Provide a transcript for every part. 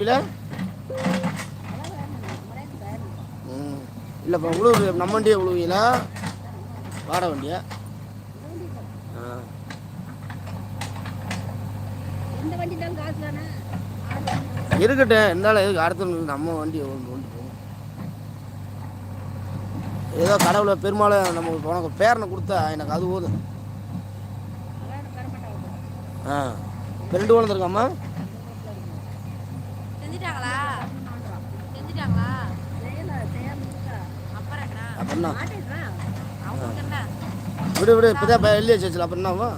இல்லை இப்போ உழுவு நம்ம வண்டியை உழுவீங்களா வாட வண்டியா? இருக்கட்டும், இருந்தாலும் எதுக்கு அடுத்த நம்ம வண்டி கொண்டு போகும். ஏதோ கடவுளை பெருமாளும் நம்ம உனக்கு பேரனை கொடுத்தா எனக்கு அது போதும். ரெண்டு குழந்தைருக்காம்மா? அப்படின்னா விடு விடு இப்போதான் வெளியே வச்சு அப்புறம் என்னவா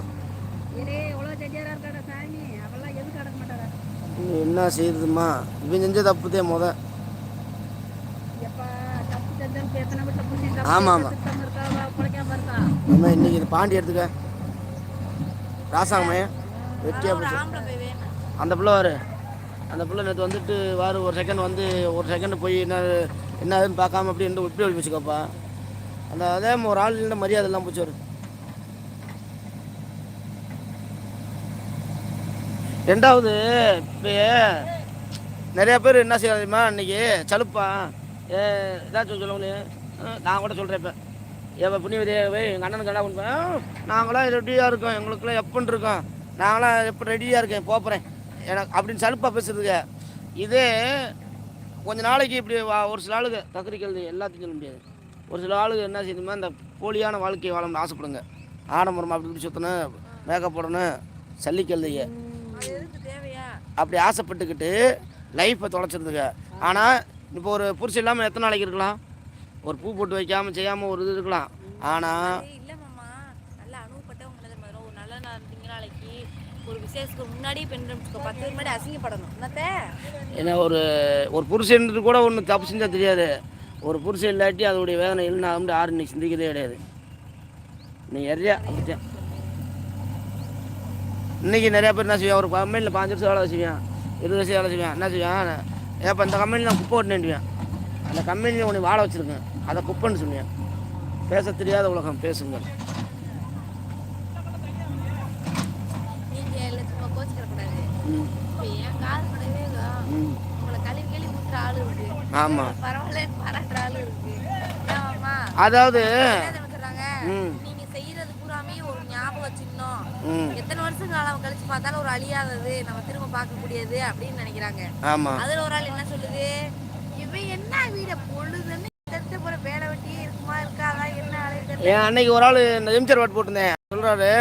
என்ன செய்யுதுமா? இவன் செஞ்ச தப்புதே முத. ஆமாம் ஆமாம் ஆமாம். இன்னைக்கு இது பாண்டி எடுத்துக்க ராசாங்கம்மைய வெட்டியா போச்சு அந்த பிள்ளை. வாரு அந்த பிள்ளை நேற்று வந்துட்டு வாரு ஒரு செகண்ட் போய் என்ன ஆகுதுன்னு பார்க்காம அப்படி எப்படி ஒளி வச்சுக்கப்பா. அந்த அதே ஒரு ஆள் இல்லை மரியாதை எல்லாம் போச்சு. வரும் ரெண்டாவது இப்போ நிறையா பேர் என்ன செய்யாதுமா இன்னைக்கு சலுப்பா ஏதாச்சும் சொல்லுங்களே. நான் கூட சொல்கிறேன் இப்போ ஏப்பா புண்ணியவதியாவே எங்கள் அண்ணனுக்கு என்ன பண்ணுவேன், நாங்களாம் ரெடியாக இருக்கோம், எங்களுக்குலாம் எப்போன்னு இருக்கோம், நாங்களாம் எப்போ ரெடியாக இருக்கேன் போகிறேன் எனக்கு அப்படின்னு சலுப்பாக பேசுறதுங்க. இதே கொஞ்ச நாளைக்கு இப்படி ஒரு சில ஆளுங்க தக்கரிக்கிறது எல்லாத்தையும் சொல்ல முடியாது. ஒரு சில ஆளுங்க என்ன செய்யணுமா, இந்த போலியான வாழ்க்கையை வாழணும்னு ஆசைப்படுங்க. ஆடம்பரமாக அப்படி இப்படி சுற்றணும், மேக்கப் போடணும், சல்லிக்கல்லையே அப்படி ஆசைப்பட்டுக்கிட்டு லைஃப்பை தொலைச்சிருந்துங்க. ஆனால் இப்போ ஒரு புருஷன் இல்லாமல் எத்தனை நாளைக்கு இருக்கலாம்? ஒரு பூ போட்டு வைக்காமல் செய்யாமல் ஒரு இது இருக்கலாம். ஆனால் ஏன்னா ஒரு புருஷன் கூட ஒன்று தப்பு செஞ்சால் தெரியாது. ஒரு புருஷன் இல்லாட்டி அதோடைய வேதனை இல்லைன்னா வந்து யாரும் இன்னைக்கு சிந்திக்கிறதே கிடையாது. நீ நிறையா அப்படித்தான் இன்றைக்கி நிறையா பேர் என்ன செய்வான், ஒரு கம்பெனியில் 5 வருஷம் வேலை செய்வான், 20 வருஷம் வேலை செய்வான். என்ன செய்வான், ஏப்போ இந்த கம்பெனியில் நான் குப்பை ஓட்டினேன்டுவேன், அந்த கம்பெனியில் உன்னை வாழ வச்சுருக்கேன், அதை குப்பைன்னு சொல்லுவேன். பேச தெரியாத உலகம் பேசுங்க. ஆமாம் அதாவது எத்தனை வருஷம் காலம் கழிச்சு பார்த்தாலும் ஒரு அழியாதது நம்ம திரும்ப பார்க்கக்கூடியது அப்படின்னு நினைக்கிறாங்க. ஆமா அதுல ஒரு ஆள் என்ன சொல்லுது, இவன் என்ன வீட பொழுதுன்னு போற வேலை வெட்டியே இருக்குமா இருக்காதா என்ன. அன்னைக்கு ஒரு ஆள் இந்த எம்ஜிஆர் வாட் போட்டிருந்தேன் சொல்றாரு,